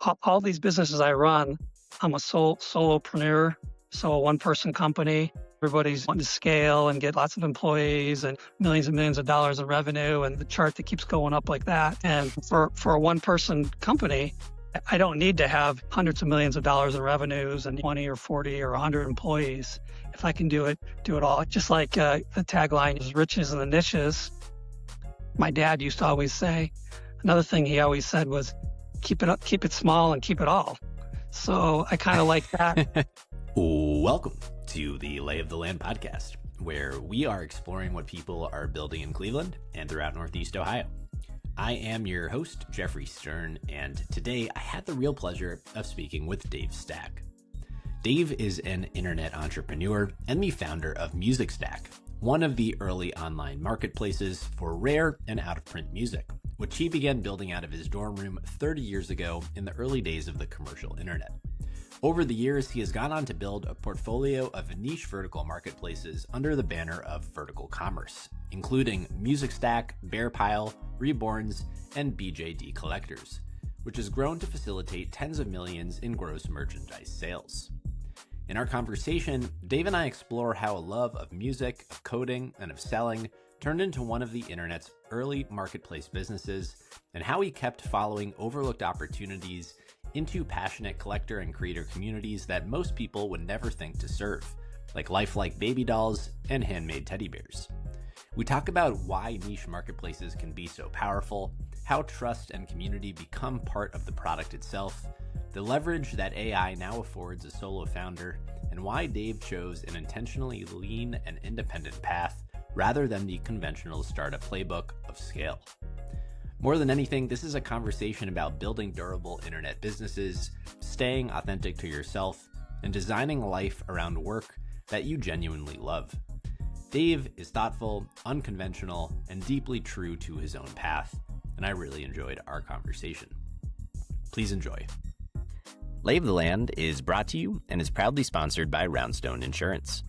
all these businesses I run, I'm a solopreneur, so a one-person company. Everybody's wanting to scale and get lots of employees and millions of dollars of revenue, and the chart that keeps going up like that. And for a one-person company, I don't need to have hundreds of millions of dollars in revenues and 20 or 40 or 100 employees. If I can do it all. Just like the tagline is riches in the niches. My dad used to always say, another thing he always said was, keep it small and keep it all. So I kind of like that. Welcome to the Lay of the Land podcast, where we are exploring what people are building in Cleveland and throughout Northeast Ohio. I am your host, Jeffrey Stern, and today I had the real pleasure of speaking with Dave Stack. Dave is an internet entrepreneur and the founder of Music Stack, one of the early online marketplaces for rare and out-of-print music, which he began building out of his dorm room 30 years ago in the early days of the commercial internet. Over the years, he has gone on to build a portfolio of niche vertical marketplaces under the banner of vertical commerce, including Music Stack, Bear Pile, Reborns, and BJD Collectors, which has grown to facilitate tens of millions in gross merchandise sales. In our conversation, Dave and I explore how a love of music, of coding, and of selling turned into one of the internet's early marketplace businesses, and how he kept following overlooked opportunities into passionate collector and creator communities that most people would never think to serve, like lifelike baby dolls and handmade teddy bears. We talk about why niche marketplaces can be so powerful, how trust and community become part of the product itself, the leverage that AI now affords a solo founder, and why Dave chose an intentionally lean and independent path rather than the conventional startup playbook of scale. More than anything, this is a conversation about building durable internet businesses, staying authentic to yourself, and designing a life around work that you genuinely love. Dave is thoughtful, unconventional, and deeply true to his own path, and I really enjoyed our conversation. Please enjoy. Lay of the Land is brought to you and is proudly sponsored by Roundstone Insurance.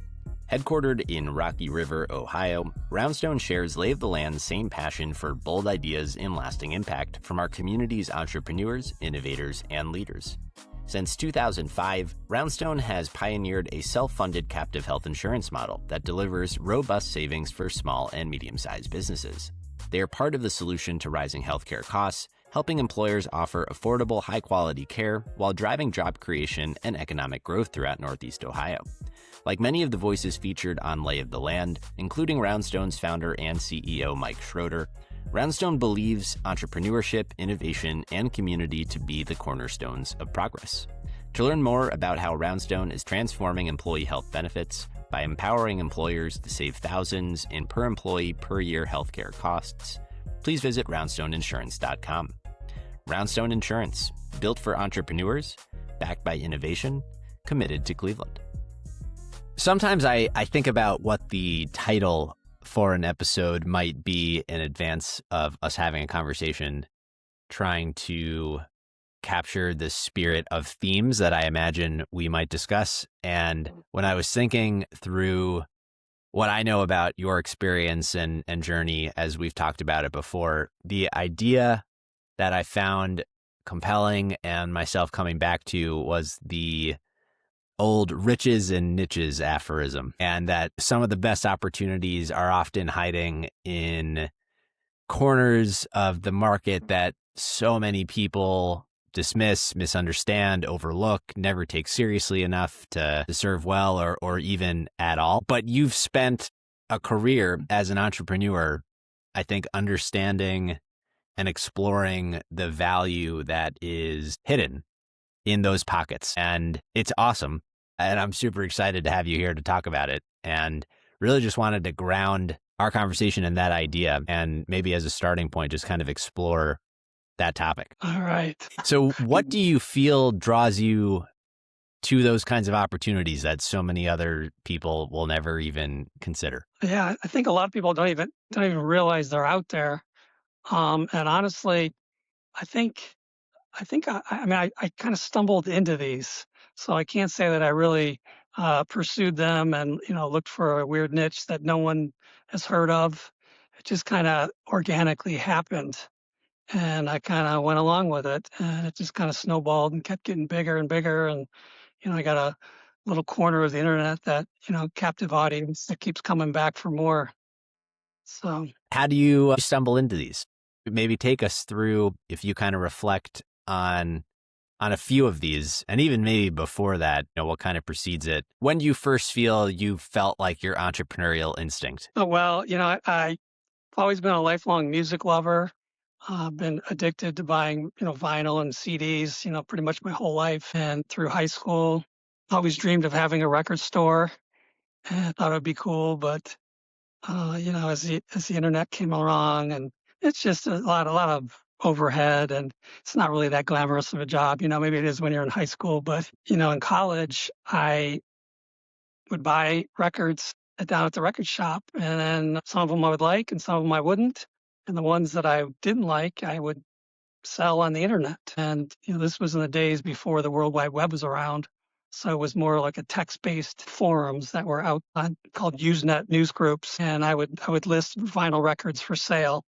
Headquartered in Rocky River, Ohio, Roundstone shares Lay of the Land's same passion for bold ideas and lasting impact from our community's entrepreneurs, innovators, and leaders. Since 2005, Roundstone has pioneered a self-funded captive health insurance model that delivers robust savings for small and medium-sized businesses. They are part of the solution to rising healthcare costs, helping employers offer affordable, high-quality care while driving job creation and economic growth throughout Northeast Ohio. Like many of the voices featured on Lay of the Land, including Roundstone's founder and CEO Mike Schroeder, Roundstone believes entrepreneurship, innovation, and community to be the cornerstones of progress. To learn more about how Roundstone is transforming employee health benefits by empowering employers to save thousands in per-employee per-year healthcare costs, please visit RoundstoneInsurance.com. Roundstone Insurance, built for entrepreneurs, backed by innovation, committed to Cleveland. Sometimes I think about what the title for an episode might be in advance of us having a conversation, trying to capture the spirit of themes that I imagine we might discuss. And when I was thinking through what I know about your experience and journey, as we've talked about it before, the idea that I found compelling and myself coming back to was the old riches and niches aphorism, and that some of the best opportunities are often hiding in corners of the market that so many people dismiss, misunderstand, overlook, never take seriously enough to serve well or even at all. But you've spent a career as an entrepreneur, I think, understanding and exploring the value that is hidden in those pockets. And it's awesome. And I'm super excited to have you here to talk about it. And really just wanted to ground our conversation in that idea, and maybe as a starting point, just kind of explore that topic. All right. So what do you feel draws you to those kinds of opportunities that so many other people will never even consider? Yeah, I think a lot of people don't even realize they're out there. And honestly, I kind of stumbled into these, so I can't say that I really pursued them and looked for a weird niche that no one has heard of. It just kind of organically happened. and I kind of went along with it, and it just kind of snowballed and kept getting bigger and bigger. And I got a little corner of the internet that captive audience that keeps coming back for more. So How do you stumble into these? Maybe take us through, if you kind of reflect on a few of these, and even maybe before that, what kind of precedes it. When do you first feel you felt like your entrepreneurial instinct? oh, well, I've always been a lifelong music lover. Been addicted to buying vinyl and CDs pretty much my whole life. And through high school, always dreamed of having a record store, and I thought it would be cool. But as the internet came along, and it's just a lot of overhead, and it's not really that glamorous of a job. Maybe it is when you're in high school, but in college, I would buy records down at the record shop, and then some of them I would like, and some of them I wouldn't. And the ones that I didn't like, I would sell on the internet. And this was in the days before the World Wide Web was around. So it was more like a text-based forums that were out on, called Usenet news groups, and I would list vinyl records for sale.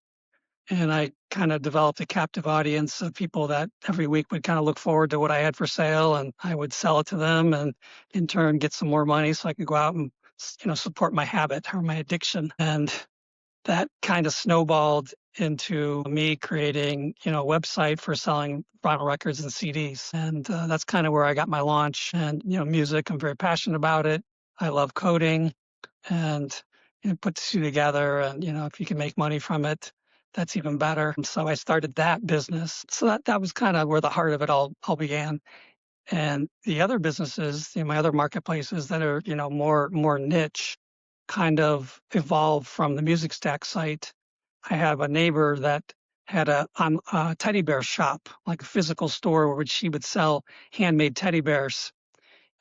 And I kind of developed a captive audience of people that every week would kind of look forward to what I had for sale, and I would sell it to them, and in turn get some more money so I could go out and support my habit or my addiction. And that kind of snowballed into me creating, a website for selling vinyl records and CDs. And that's kind of where I got my launch. And, music, I'm very passionate about it. I love coding, and put the two together. And, if you can make money from it, that's even better. And so I started that business. So that was kind of where the heart of it all began. And the other businesses, my other marketplaces that are, more niche, kind of evolved from the Music Stack site. I have a neighbor that had a teddy bear shop, like a physical store where she would sell handmade teddy bears.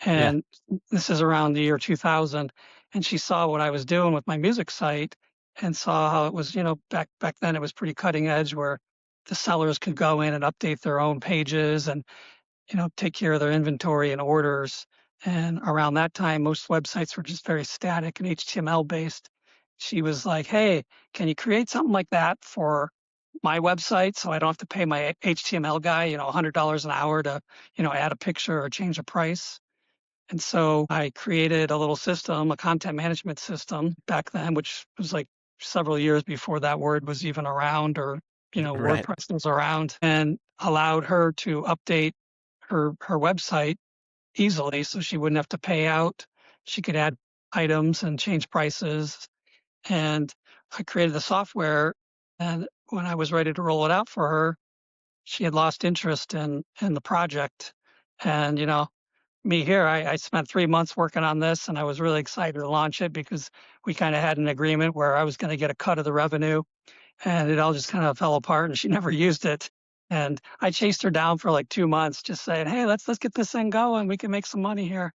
Yeah. And this is around the year 2000. And she saw what I was doing with my music site and saw how it was, back then it was pretty cutting edge, where the sellers could go in and update their own pages and take care of their inventory and orders. And around that time, most websites were just very static and HTML based. She was like, "Hey, can you create something like that for my website so I don't have to pay my HTML guy, $100 an hour to, add a picture or change a price?" And so I created a little system, a content management system back then, which was like several years before that word was even around, or, Right. WordPress was around, and allowed her to update her website easily so she wouldn't have to pay out. She could add items and change prices. And I created the software. And when I was ready to roll it out for her, she had lost interest in the project. And, me here, I spent 3 months working on this, and I was really excited to launch it because we kind of had an agreement where I was going to get a cut of the revenue, and it all just kind of fell apart, and she never used it. And I chased her down for like 2 months, just saying, "Hey, let's get this thing going. We can make some money here."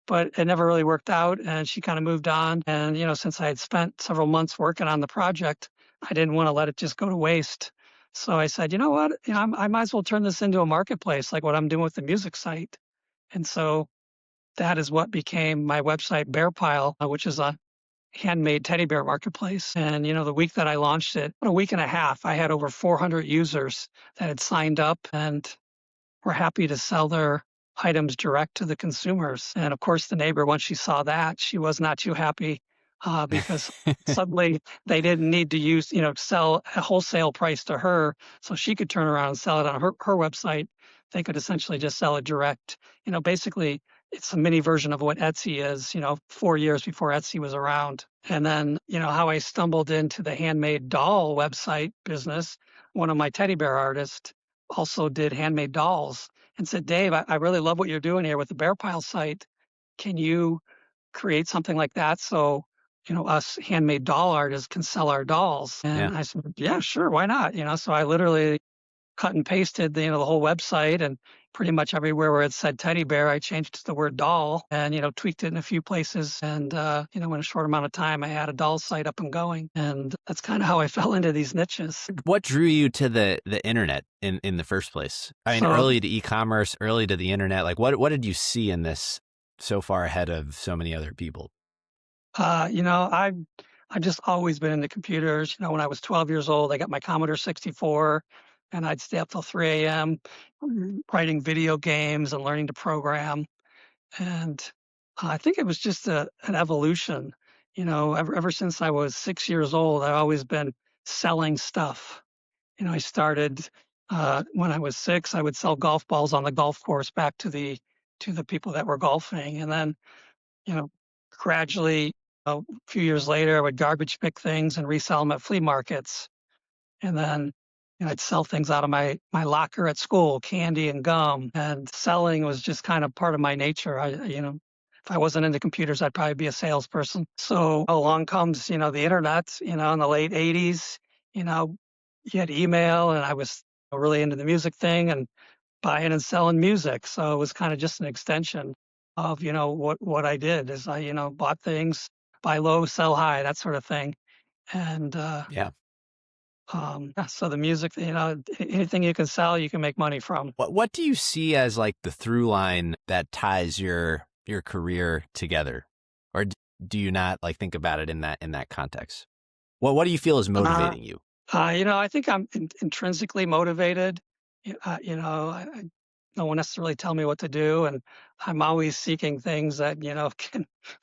But it never really worked out, and she kind of moved on. And since I had spent several months working on the project, I didn't want to let it just go to waste. So I said, "You know what? I might as well turn this into a marketplace, like what I'm doing with the music site." And so that is what became my website, Bear Pile, which is a handmade teddy bear marketplace. And the week that I launched it, a week and a half, I had over 400 users that had signed up and were happy to sell their items direct to the consumers. And of course, the neighbor, once she saw that, she was not too happy, because suddenly they didn't need to sell a wholesale price to her so she could turn around and sell it on her website. They could essentially just sell it direct. Basically, it's a mini version of what Etsy is, 4 years before Etsy was around. And then, how I stumbled into the handmade doll website business. One of my teddy bear artists also did handmade dolls and said, "Dave, I really love what you're doing here with the Bear Pile site. Can you create something like that so, us handmade doll artists can sell our dolls?" Yeah. And I said, "Yeah, sure, why not?" So I literally cut and pasted the whole website, and pretty much everywhere where it said teddy bear, I changed to the word doll, and tweaked it in a few places. And in a short amount of time, I had a doll site up and going. And that's kind of how I fell into these niches. What drew you to the internet in the first place? I mean, So early to e-commerce, early to the internet. Like, what did you see in this so far ahead of so many other people? I've just always been into computers. When I was 12 years old, I got my Commodore 64. and I'd stay up till 3 a.m. Writing video games and learning to program. And I think it was just an evolution. Ever since I was 6 years old, I've always been selling stuff. I started when I was six. I would sell golf balls on the golf course back to the people that were golfing, and then you know gradually, a few years later, I would garbage pick things and resell them at flea markets. And then I'd sell things out of my locker at school, candy and gum. And selling was just kind of part of my nature. If I wasn't into computers, I'd probably be a salesperson. So along comes, the internet, in the late 80s, you know, you had email, and I was really into the music thing and buying and selling music. So it was kind of just an extension of, what I did is I, bought things, buy low, sell high, that sort of thing. And Yeah. yeah, so the music, anything you can sell, you can make money from. What do you see as like the through line that ties your career together, or do you not like think about it in that context? What do you feel is Uh, motivating you? I think I'm intrinsically motivated. No one necessarily tell me what to do, and I'm always seeking things that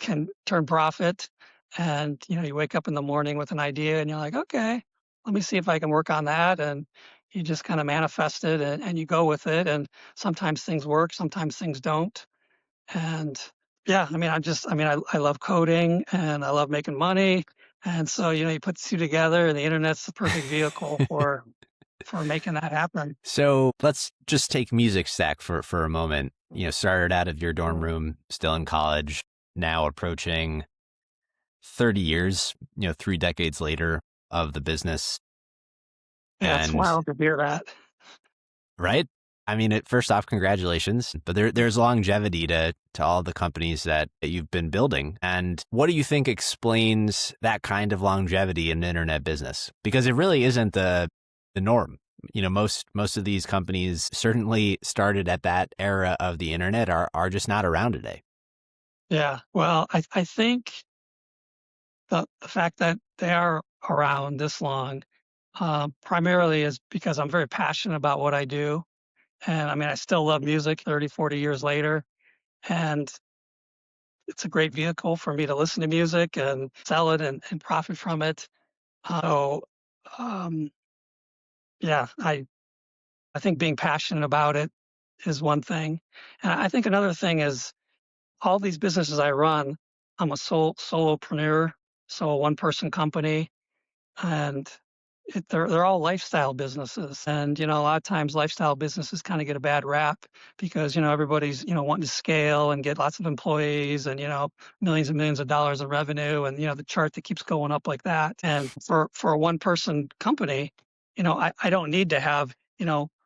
can turn profit. And you wake up in the morning with an idea, and you're like, okay, let me see if I can work on that. And you just kind of manifest it, and you go with it. And sometimes things work, sometimes things don't. And yeah, I love coding and I love making money. And so, you put the two together, and the internet's the perfect vehicle for making that happen. So let's just take music stack for a moment. Started out of your dorm room, still in college, now approaching 30 years, 3 decades later of the business. Yeah, it's And wild to hear that. right. I mean, first off, congratulations. But there's longevity to all the companies that you've been building. And what do you think explains that kind of longevity in the internet business? Because it really isn't the norm. Most of these companies certainly started at that era of the internet are just not around today. Yeah. Well, I think the fact that they are around this long primarily is because I'm very passionate about what I do. And I still love music 30, 40 years later. And it's a great vehicle for me to listen to music and sell it and profit from it. So, um, yeah, I think being passionate about it is one thing. And I think another thing is all these businesses I run, I'm a solopreneur, so a one person company, and they're all lifestyle businesses. And a lot of times lifestyle businesses kind of get a bad rap because everybody's wanting to scale and get lots of employees and millions and millions of dollars of revenue, and the chart that keeps going up like that. And for a one person company, I don't need to have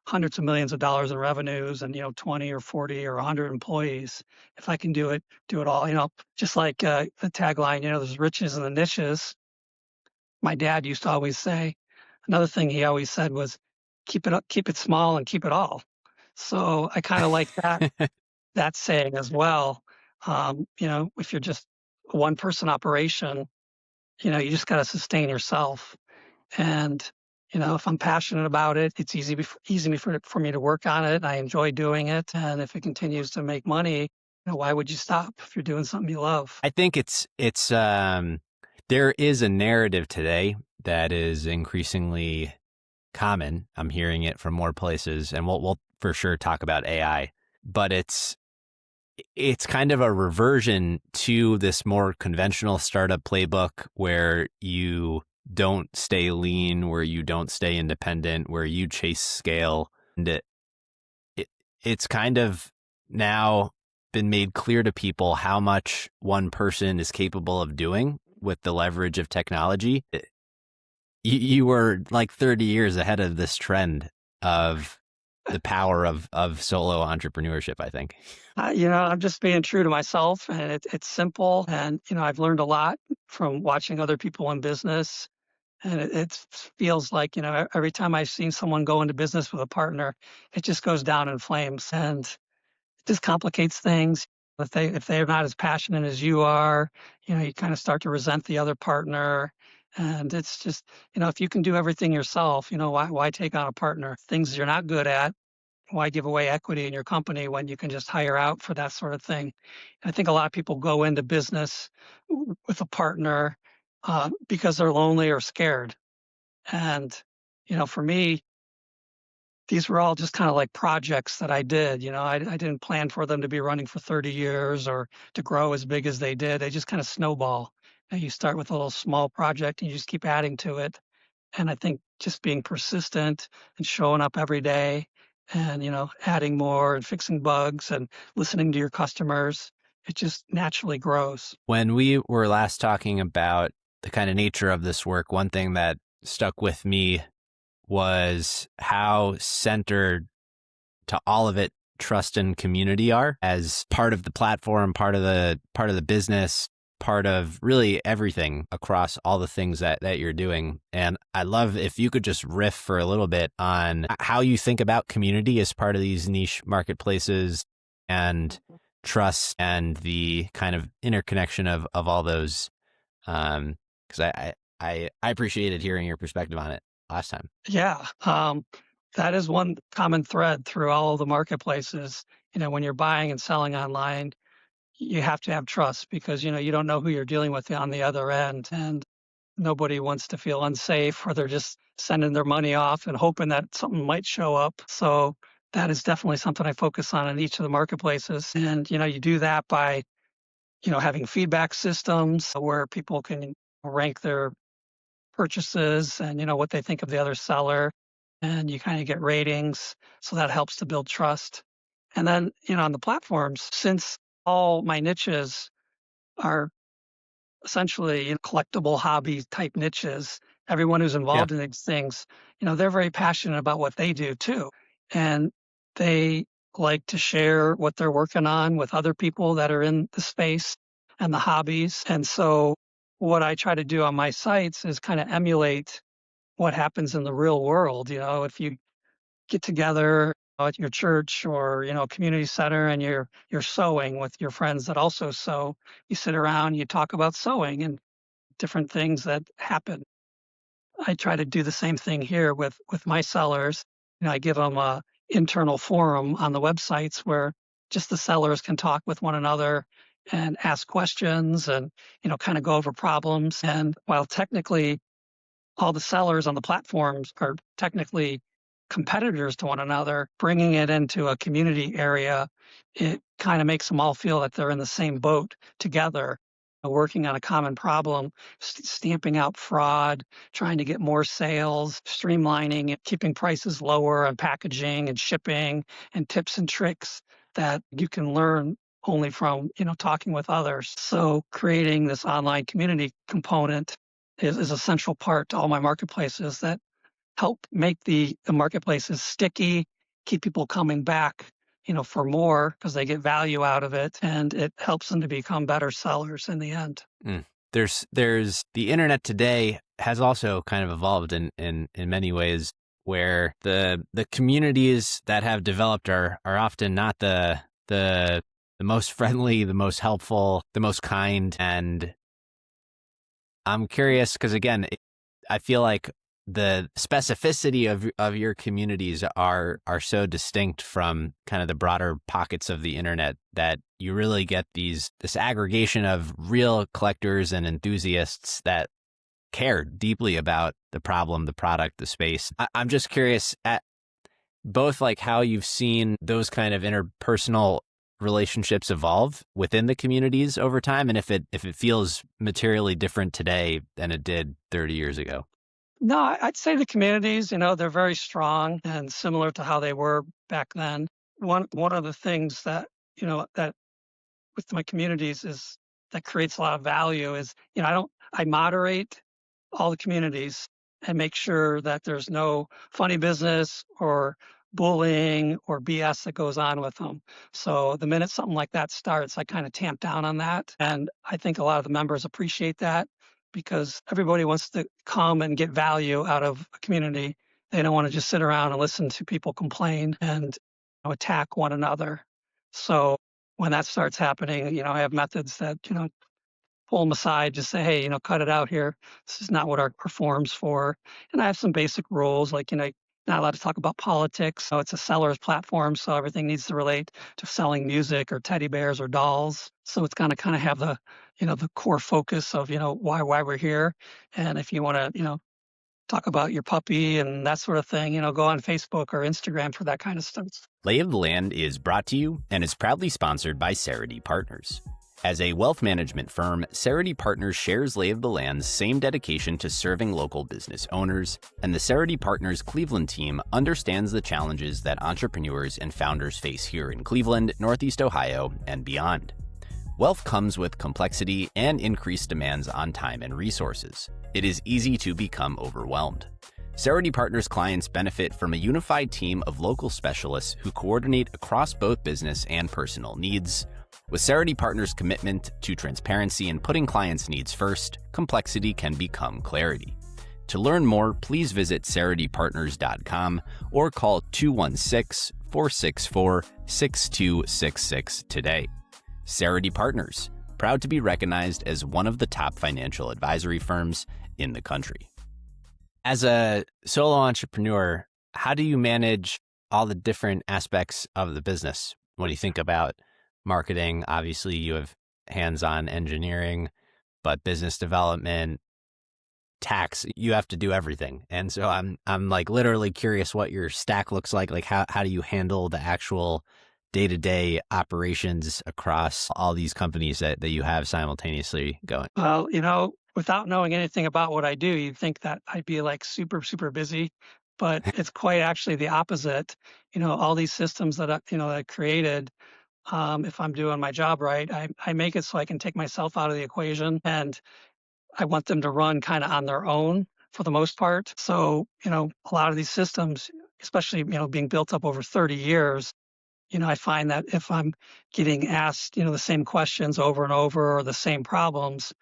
hundreds of millions of dollars in revenues and 20 or 40 or 100 employees. If I can do it all. Just like the tagline, there's riches in the niches. My dad used to always say, another thing he always said was, keep it up, keep it small, and keep it all. So I kind of like that saying as well. If you're just a one person operation, you just got to sustain yourself. And if I'm passionate about it, it's easy for me to work on it. I enjoy doing it, and if it continues to make money, why would you stop if you're doing something you love? I think it's there is a narrative today that is increasingly common. I'm hearing it from more places, and we'll for sure talk about AI, but it's kind of a reversion to this more conventional startup playbook where you don't stay lean, where you don't stay independent, where you chase scale. And it's kind of now been made clear to people how much one person is capable of doing with the leverage of technology. You were like 30 years ahead of this trend of the power of solo entrepreneurship, I think. I'm just being true to myself, and it's simple. And, I've learned a lot from watching other people in business. And it feels like, every time I've seen someone go into business with a partner, it just goes down in flames, and it just complicates things. If they're not as passionate as you are, you kind of start to resent the other partner. And it's just, if you can do everything yourself, why take on a partner? Things you're not good at, why give away equity in your company when you can just hire out for that sort of thing? I think a lot of people go into business with a partner because they're lonely or scared. And, for me, these were all just kind of like projects that I did. I didn't plan for them to be running for 30 years or to grow as big as they did. They just kind of snowball. And you start with a little small project and you just keep adding to it. And I think just being persistent and showing up every day and, adding more and fixing bugs and listening to your customers, it just naturally grows. When we were last talking about the kind of nature of this work, one thing that stuck with me was how centered to all of it trust and community are as part of the platform, part of the business, part of really everything across all the things that you're doing. And I love if you could just riff for a little bit on how you think about community as part of these niche marketplaces and trust and the kind of interconnection of all those. Because I appreciated hearing your perspective on it last time. Yeah. That is one common thread through all of the marketplaces. When you're buying and selling online, you have to have trust because, you don't know who you're dealing with on the other end. And nobody wants to feel unsafe or they're just sending their money off and hoping that something might show up. So that is definitely something I focus on in each of the marketplaces. And, you do that by, having feedback systems where people can rank their purchases and, what they think of the other seller. And you kind of get ratings. So that helps to build trust. And then, on the platforms, since all my niches are essentially collectible hobby type niches. Everyone who's Yeah. involved in these things, they're very passionate about what they do too. And they like to share what they're working on with other people that are in the space and the hobbies. And so what I try to do on my sites is kind of emulate what happens in the real world. If you get together at your church or community center and you're sewing with your friends that also sew, you sit around, you talk about sewing and different things that happen. I try to do the same thing here with my sellers. I give them a internal forum on the websites where just the sellers can talk with one another and ask questions and kind of go over problems. And while technically all the sellers on the platforms are technically competitors to one another, bringing it into a community area, it kind of makes them all feel that they're in the same boat together, working on a common problem, stamping out fraud, trying to get more sales, streamlining it, keeping prices lower on packaging and shipping and tips and tricks that you can learn only from, talking with others. So creating this online community component is a central part to all my marketplaces that help make the marketplaces sticky, keep people coming back, for more because they get value out of it, and it helps them to become better sellers in the end. Mm. There's the internet today has also kind of evolved in many ways where the communities that have developed are often not the most friendly, the most helpful, the most kind. And I'm curious because again, I feel like the specificity of your communities are so distinct from kind of the broader pockets of the internet that you really get this aggregation of real collectors and enthusiasts that care deeply about the problem, the product, the space. I'm just curious at both like how you've seen those kind of interpersonal relationships evolve within the communities over time, and if it feels materially different today than it did 30 years ago. No, I'd say the communities, they're very strong and similar to how they were back then. One of the things that, that with my communities is that creates a lot of value is, I moderate all the communities and make sure that there's no funny business or bullying or BS that goes on with them. So the minute something like that starts, I kind of tamp down on that. And I think a lot of the members appreciate that because everybody wants to come and get value out of a community. They don't want to just sit around and listen to people complain and attack one another. So when that starts happening, I have methods that, pull them aside, just say, hey, cut it out here. This is not what our form's for. And I have some basic rules, like, not allowed to talk about politics. So it's a seller's platform, so everything needs to relate to selling music or teddy bears or dolls. So it's gonna kind of have the core focus of, why we're here. And if you want to, talk about your puppy and that sort of thing, go on Facebook or Instagram for that kind of stuff. Lay of the Land is brought to you and is proudly sponsored by Cerity Partners. As a wealth management firm, Cerity Partners shares Lay of the Land's same dedication to serving local business owners, and the Cerity Partners Cleveland team understands the challenges that entrepreneurs and founders face here in Cleveland, Northeast Ohio, and beyond. Wealth comes with complexity and increased demands on time and resources. It is easy to become overwhelmed. Cerity Partners clients benefit from a unified team of local specialists who coordinate across both business and personal needs. With Cerity Partners' commitment to transparency and putting clients' needs first, complexity can become clarity. To learn more, please visit CerityPartners.com or call 216-464-6266 today. Cerity Partners, proud to be recognized as one of the top financial advisory firms in the country. As a solo entrepreneur, how do you manage all the different aspects of the business? When you think about marketing, obviously you have hands-on engineering, but business development, tax, you have to do everything. And so I'm like literally curious what your stack looks like. Like how do you handle the actual day-to-day operations across all these companies that you have simultaneously going? Well, without knowing anything about what I do, you'd think that I'd be like super, super busy, but it's quite actually the opposite. All these systems that I created, if I'm doing my job right, I make it so I can take myself out of the equation, and I want them to run kind of on their own for the most part. So, a lot of these systems, especially, being built up over 30 years, I find that if I'm getting asked, the same questions over and over or the same problems,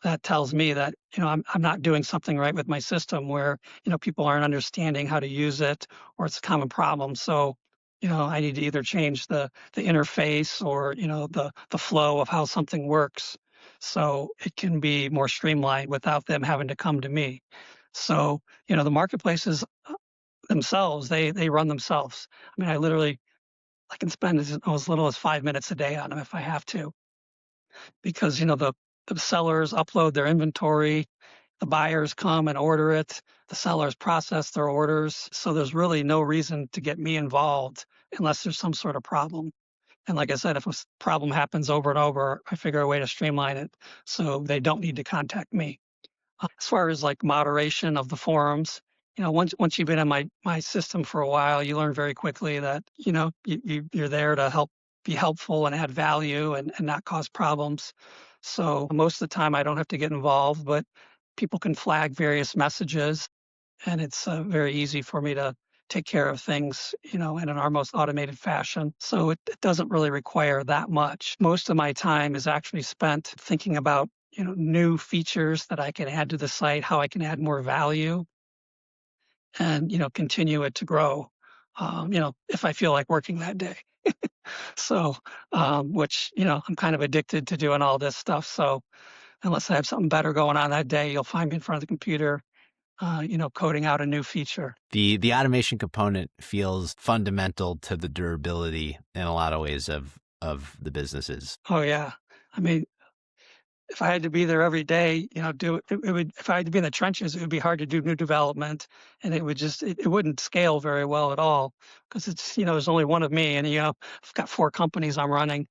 that tells me that, I'm not doing something right with my system where, people aren't understanding how to use it or it's a common problem. So, I need to either change the interface or, the flow of how something works so it can be more streamlined without them having to come to me. So, the marketplaces themselves, they run themselves. I mean, I can spend as little as 5 minutes a day on them if I have to, because the sellers upload their inventory, the buyers come and order it, the sellers process their orders. So there's really no reason to get me involved unless there's some sort of problem. And like I said, if a problem happens over and over, I figure a way to streamline it so they don't need to contact me. As far as like moderation of the forums, once you've been in my system for a while, you learn very quickly that you're there to be helpful and add value and not cause problems. So most of the time, I don't have to get involved, but people can flag various messages, and it's very easy for me to take care of things, in our most automated fashion. So it doesn't really require that much. Most of my time is actually spent thinking about new features that I can add to the site, how I can add more value and, continue it to grow, if I feel like working that day. So, which, I'm kind of addicted to doing all this stuff. So unless I have something better going on that day, you'll find me in front of the computer, coding out a new feature. The automation component feels fundamental to the durability in a lot of ways of the businesses. Oh yeah. I mean, if I had to be there every day, it would, if I had to be in the trenches, it would be hard to do new development, and it wouldn't scale very well at all because there's only one of me, and, I've got 4 companies I'm running.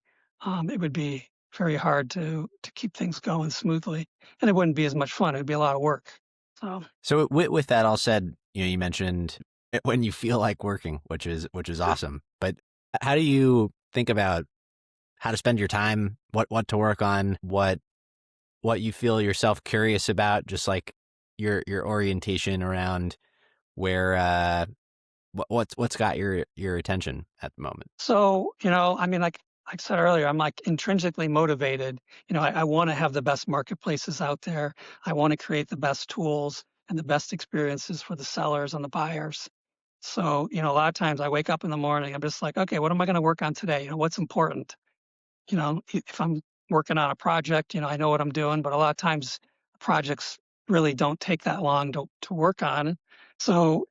It would be very hard to keep things going smoothly, and it wouldn't be as much fun. It'd be a lot of work. So with that all said, you mentioned when you feel like working, which is awesome, but how do you think about how to spend your time, what to work on, what you feel yourself curious about, just like your orientation around where what's got your attention at the moment? So, I mean, like I said earlier, I'm like intrinsically motivated. I want to have the best marketplaces out there. I want to create the best tools and the best experiences for the sellers and the buyers. So, a lot of times I wake up in the morning, I'm just like, okay, what am I going to work on today? What's important? If I'm working on a project, I know what I'm doing, but a lot of times projects really don't take that long to work on. So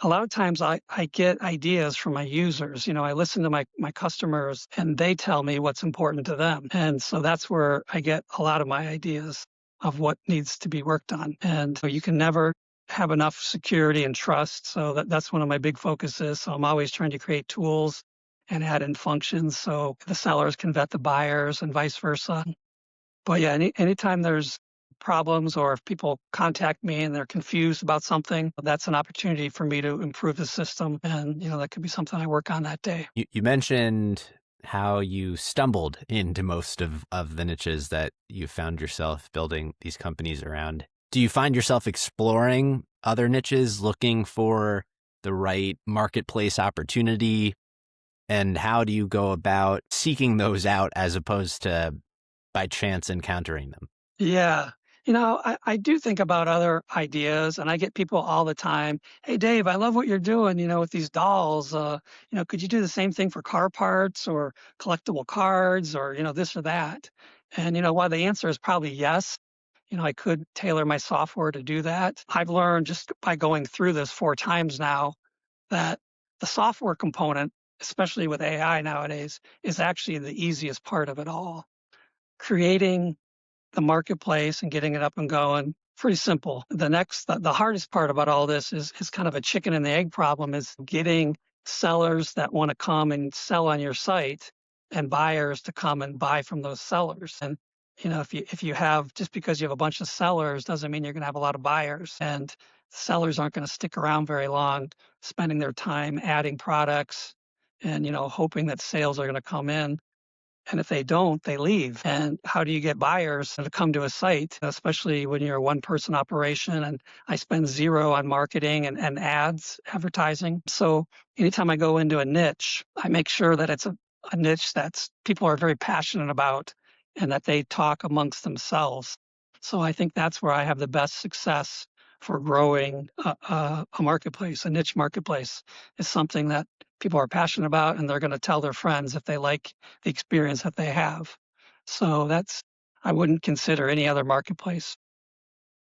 a lot of times I get ideas from my users. I listen to my customers and they tell me what's important to them. And so that's where I get a lot of my ideas of what needs to be worked on. And you can never have enough security and trust. So that's one of my big focuses. So I'm always trying to create tools and add in functions so the sellers can vet the buyers and vice versa. But yeah, anytime there's problems or if people contact me and they're confused about something, that's an opportunity for me to improve the system. And, that could be something I work on that day. You mentioned how you stumbled into most of the niches that you found yourself building these companies around. Do you find yourself exploring other niches, looking for the right marketplace opportunity? And how do you go about seeking those out as opposed to by chance encountering them? Yeah. I do think about other ideas and I get people all the time. Hey, Dave, I love what you're doing, with these dolls. Could you do the same thing for car parts or collectible cards or, this or that? And, while the answer is probably yes, I could tailor my software to do that. I've learned just by going through this 4 times now that the software component, especially with AI nowadays, is actually the easiest part of it all. Creating the marketplace and getting it up and going, pretty simple. The hardest part about all this is kind of a chicken and the egg problem, is getting sellers that want to come and sell on your site and buyers to come and buy from those sellers. And if you have, just because you have a bunch of sellers doesn't mean you're going to have a lot of buyers, and sellers aren't going to stick around very long, spending their time adding products and hoping that sales are going to come in. And if they don't, they leave. And how do you get buyers to come to a site, especially when you're a one-person operation? And I spend zero on marketing and ads, advertising. So anytime I go into a niche, I make sure that it's a niche that's people are very passionate about and that they talk amongst themselves. So I think that's where I have the best success for growing a marketplace. A niche marketplace is something that people are passionate about and they're going to tell their friends if they like the experience that they have. So I wouldn't consider any other marketplace.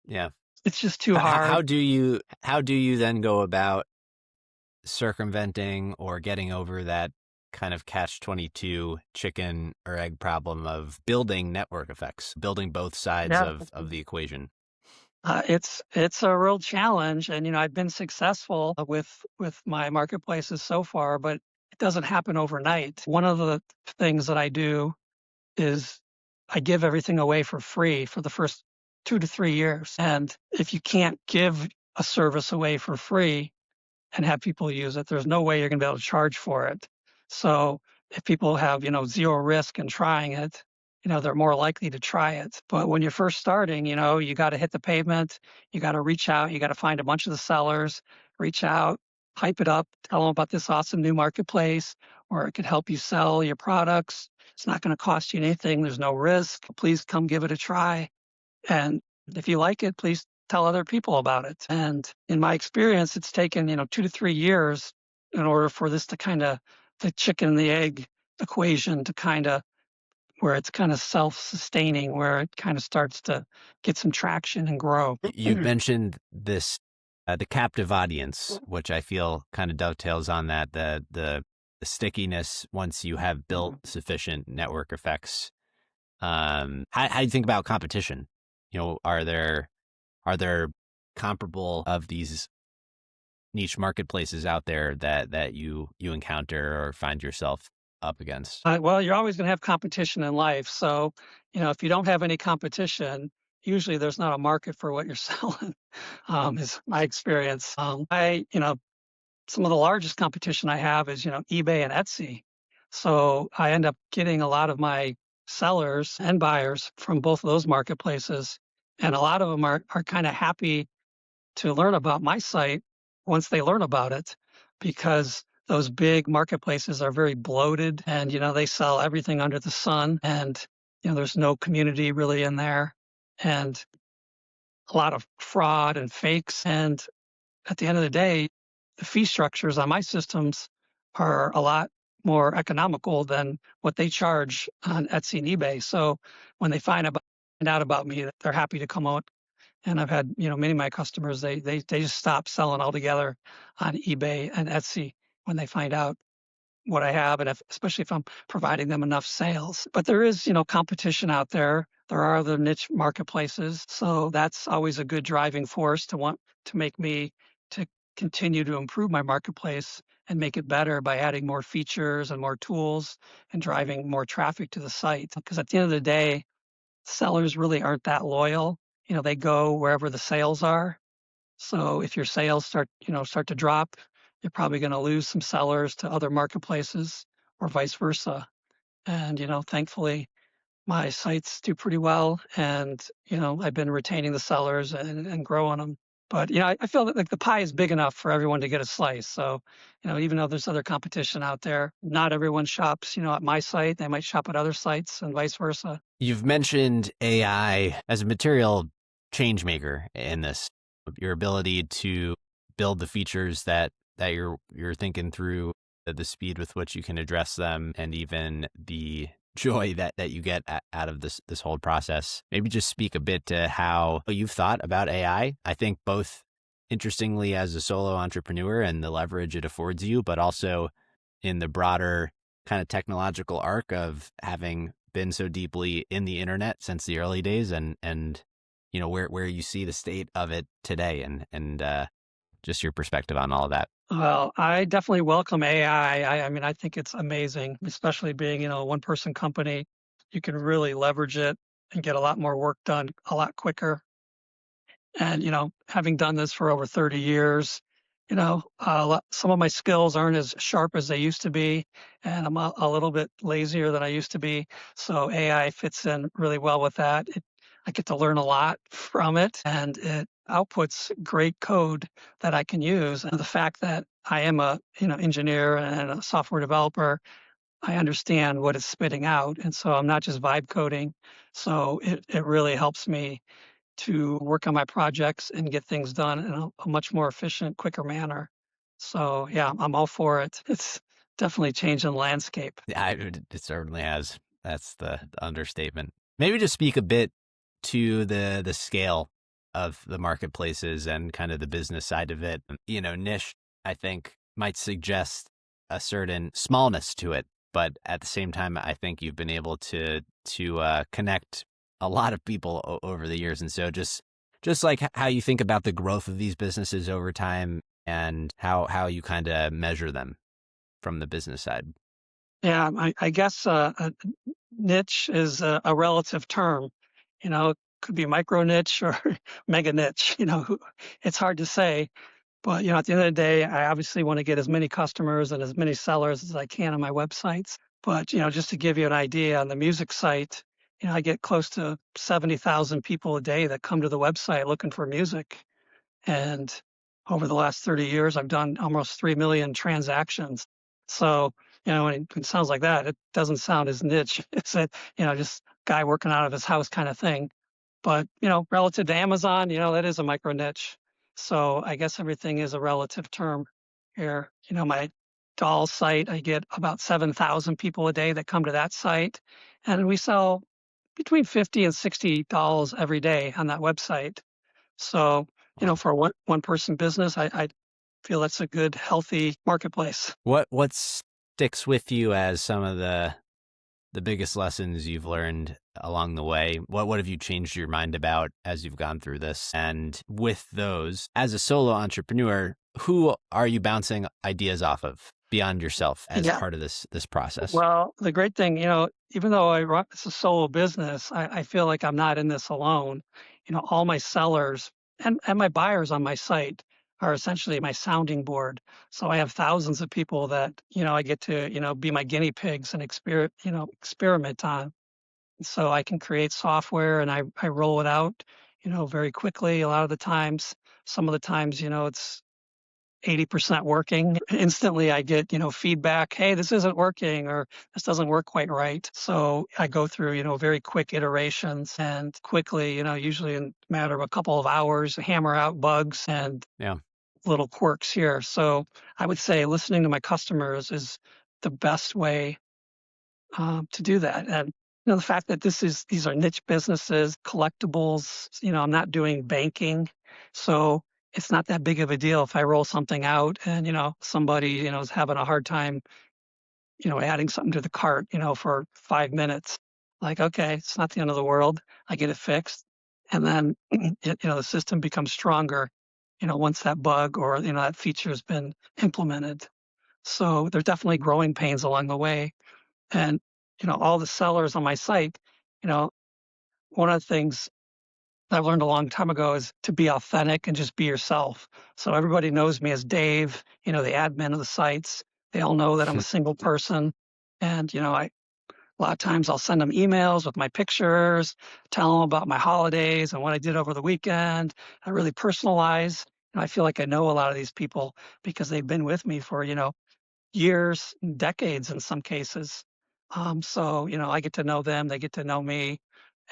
Yeah. It's just too hard. How do you then go about circumventing or getting over that kind of catch-22 chicken or egg problem of building network effects, building both sides of the equation? It's a real challenge, and I've been successful with my marketplaces so far, but it doesn't happen overnight. One of the things that I do is I give everything away for free for the first 2 to 3 years. And if you can't give a service away for free and have people use it, there's no way you're going to be able to charge for it. So if people have, zero risk in trying it, they're more likely to try it. But when you're first starting, you got to hit the pavement, you got to reach out, you got to find a bunch of the sellers, reach out, hype it up, tell them about this awesome new marketplace where it could help you sell your products. It's not going to cost you anything. There's no risk. Please come give it a try. And if you like it, please tell other people about it. And in my experience, it's taken, 2 to 3 years in order for this to kind of the chicken and the egg equation to kind of where it's kind of self-sustaining, where it kind of starts to get some traction and grow. You've mentioned this, the captive audience, which I feel kind of dovetails on that, the stickiness once you have built sufficient network effects. How do you think about competition? Are there comparable of these niche marketplaces out there that you encounter or find yourself up against? Well, you're always going to have competition in life. So, if you don't have any competition, usually there's not a market for what you're selling, is my experience. Some of the largest competition I have is, eBay and Etsy. So I end up getting a lot of my sellers and buyers from both of those marketplaces. And a lot of them are kind of happy to learn about my site once they learn about it, because those big marketplaces are very bloated and, they sell everything under the sun and, there's no community really in there and a lot of fraud and fakes. And at the end of the day, the fee structures on my systems are a lot more economical than what they charge on Etsy and eBay. So when they find out about me, they're happy to come out. And I've had, many of my customers, they just stop selling altogether on eBay and Etsy when they find out what I have, and especially if I'm providing them enough sales. But there is, competition out there. There are other niche marketplaces, so that's always a good driving force to want to make me to continue to improve my marketplace and make it better by adding more features and more tools and driving more traffic to the site. Because at the end of the day, sellers really aren't that loyal. They go wherever the sales are. So if your sales start to drop, you're probably going to lose some sellers to other marketplaces or vice versa. And thankfully my sites do pretty well, and I've been retaining the sellers and growing them. But I feel that like the pie is big enough for everyone to get a slice. So even though there's other competition out there, not everyone shops at my site. They might shop at other sites and vice versa. You've mentioned AI as a material change maker in this. Your ability to build the features that you're thinking through, the speed with which you can address them, and even the joy that you get out of this whole process. Maybe just speak a bit to how you've thought about AI. I think both interestingly as a solo entrepreneur and the leverage it affords you, but also in the broader kind of technological arc of having been so deeply in the internet since the early days, and where you see the state of it today, and just your perspective on all of that. Well, I definitely welcome AI. I mean, I think it's amazing, especially being, a one person company. You can really leverage it and get a lot more work done a lot quicker. And, having done this for over 30 years, some of my skills aren't as sharp as they used to be, and I'm a little bit lazier than I used to be. So AI fits in really well with that. I get to learn a lot from it, and it outputs great code that I can use. And the fact that I am a, engineer and a software developer, I understand what it's spitting out. And so I'm not just vibe coding. So it really helps me to work on my projects and get things done in a much more efficient, quicker manner. So yeah, I'm all for it. It's definitely changing the landscape. Yeah, it certainly has. That's the understatement. Maybe just speak a bit to the scale of the marketplaces and kind of the business side of it. Niche, I think, might suggest a certain smallness to it, but at the same time, I think you've been able to connect a lot of people over the years. And so just like how you think about the growth of these businesses over time and how you kind of measure them from the business side. Yeah, I guess a niche is a relative term. It could be micro niche or mega niche. It's hard to say. But at the end of the day, I obviously want to get as many customers and as many sellers as I can on my websites. But just to give you an idea, on the music site, I get close to 70,000 people a day that come to the website looking for music. And over the last 30 years, I've done almost 3 million transactions. So, when it sounds like that, it doesn't sound as niche. It's just guy working out of his house kind of thing. But, relative to Amazon, that is a micro niche. So I guess everything is a relative term here. My doll site, I get about 7,000 people a day that come to that site. And we sell between 50 and 60 dolls every day on that website. So, for a one person business, I feel that's a good, healthy marketplace. What sticks with you as some of the biggest lessons you've learned along the way? What have you changed your mind about as you've gone through this? And with those, as a solo entrepreneur, who are you bouncing ideas off of beyond yourself as part of this process? Well, the great thing, even though it's a solo business, I feel like I'm not in this alone. All my sellers and my buyers on my site are essentially my sounding board. So I have thousands of people that, I get to, be my guinea pigs and experiment on. So I can create software and I roll it out, very quickly. A lot of the times, some of the times, it's 80% working. Instantly I get, feedback, hey, this isn't working, or this doesn't work quite right. So I go through, very quick iterations and quickly, usually in a matter of a couple of hours, hammer out bugs and little quirks here. So I would say listening to my customers is the best way to do that. And the fact that these are niche businesses, collectibles. I'm not doing banking, so it's not that big of a deal if I roll something out and somebody is having a hard time adding something to the cart for 5 minutes. Like, okay, it's not the end of the world. I get it fixed, and then the system becomes stronger. Once that bug or that feature has been implemented. So there's definitely growing pains along the way. And, all the sellers on my site, you know, one of the things I learned a long time ago is to be authentic and just be yourself. So everybody knows me as Dave, the admin of the sites. They all know that I'm a single person. And, a lot of times I'll send them emails with my pictures, tell them about my holidays and what I did over the weekend. I really personalize. And I feel like I know a lot of these people because they've been with me for, years, decades in some cases. So, I get to know them, they get to know me,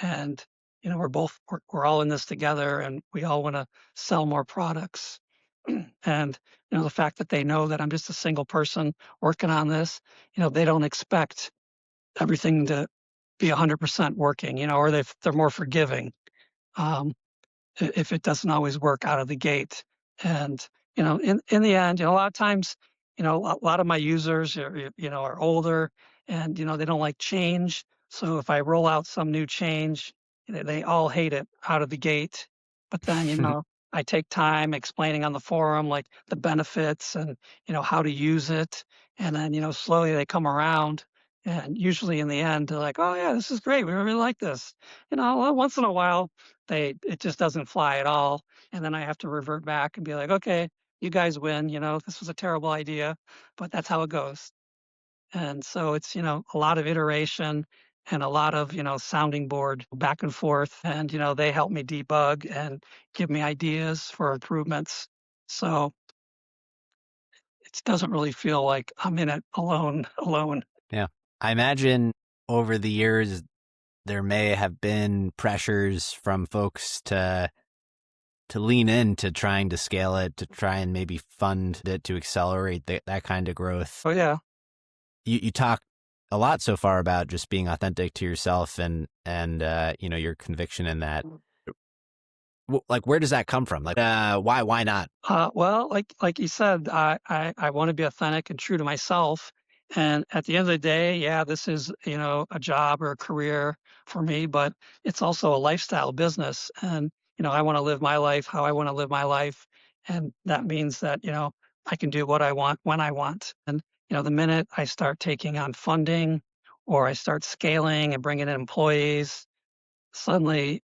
and we're all in this together, and we all want to sell more products. And the fact that they know that I'm just a single person working on this, they don't expect everything to be 100% working, or they're more forgiving. Um, if it doesn't always work out of the gate. And, in the end, a lot of times, a lot of my users are older and, they don't like change. So if I roll out some new change, they all hate it out of the gate. But then, I take time explaining on the forum, like the benefits and, how to use it. And then, slowly they come around. And usually in the end, they're like, oh, yeah, this is great. We really like this. Once in a while, it just doesn't fly at all, and then I have to revert back and be like, okay, you guys win, this was a terrible idea, but that's how it goes. And so it's a lot of iteration and a lot of sounding board back and forth, and they help me debug and give me ideas for improvements. So it doesn't really feel like I'm in it alone. Yeah. I imagine over the years there may have been pressures from folks to lean into trying to scale it, to try and maybe fund it to accelerate that kind of growth. Oh yeah. You talk a lot so far about just being authentic to yourself and your conviction in that. Like, where does that come from? Like, why not? Well, like you said, I want to be authentic and true to myself. And at the end of the day, yeah, this is a job or a career for me, but it's also a lifestyle business. And I want to live my life how I want to live my life, and that means that I can do what I want when I want. And the minute I start taking on funding, or I start scaling and bringing in employees, suddenly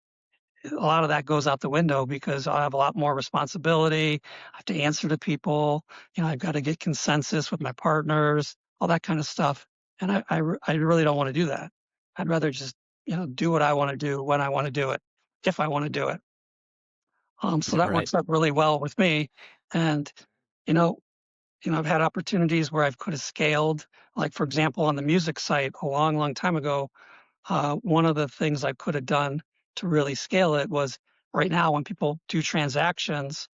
a lot of that goes out the window because I have a lot more responsibility. I have to answer to people. I've got to get consensus with my partners, all that kind of stuff. And I really don't want to do that. I'd rather just, do what I want to do when I want to do it, if I want to do it. So that Right. works out really well with me. And, you know, I've had opportunities where I've could have scaled, like for example, on the music site a long, long time ago. One of the things I could have done to really scale it was right now when people do transactions,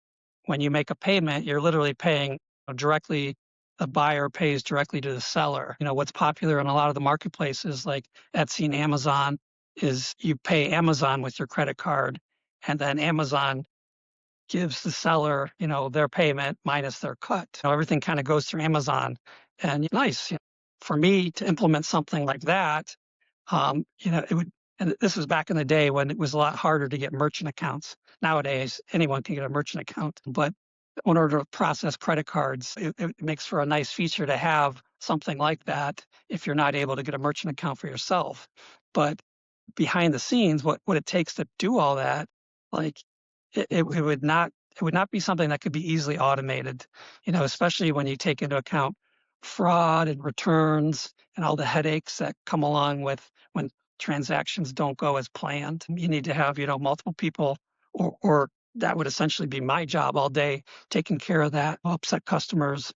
when you make a payment, you're literally paying directly. The buyer pays directly to the seller. What's popular in a lot of the marketplaces like Etsy and Amazon is you pay Amazon with your credit card, and then Amazon gives the seller, their payment minus their cut. Everything kind of goes through Amazon, and nice. For me to implement something like that, it would. And this was back in the day when it was a lot harder to get merchant accounts. Nowadays, anyone can get a merchant account, but in order to process credit cards, it makes for a nice feature to have something like that if you're not able to get a merchant account for yourself. But behind the scenes, what it takes to do all that, like it would not be something that could be easily automated, especially when you take into account fraud and returns and all the headaches that come along with when transactions don't go as planned. You need to have, multiple people, or that would essentially be my job all day, taking care of that, upset customers.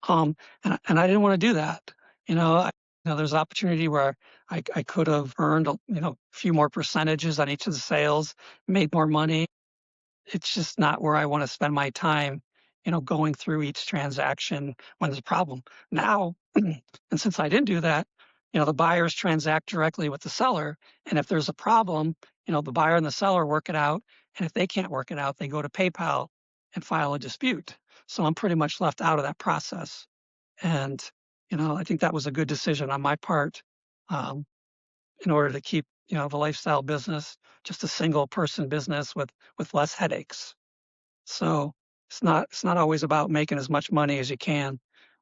And I didn't want to do that. There's opportunity where I could have earned, a few more percentages on each of the sales, made more money. It's just not where I want to spend my time, going through each transaction when there's a problem. Now, And since I didn't do that, the buyers transact directly with the seller. And if there's a problem, the buyer and the seller work it out. And if they can't work it out, they go to PayPal and file a dispute. So I'm pretty much left out of that process. And, I think that was a good decision on my part, um, in order to keep, the lifestyle business just a single person business with less headaches. So it's not always about making as much money as you can.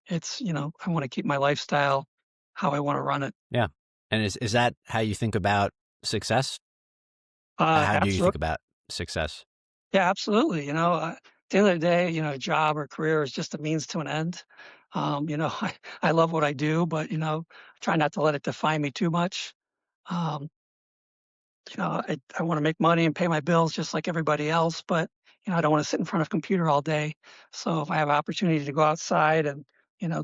It's, I want to keep my lifestyle how I want to run it. Yeah. And is that how you think about success? How do you think Absolutely. about success? Yeah, absolutely. At the end of the day, a job or career is just a means to an end. I love what I do, but, try not to let it define me too much. Um, I want to make money and pay my bills just like everybody else, but I don't want to sit in front of a computer all day. So if I have an opportunity to go outside and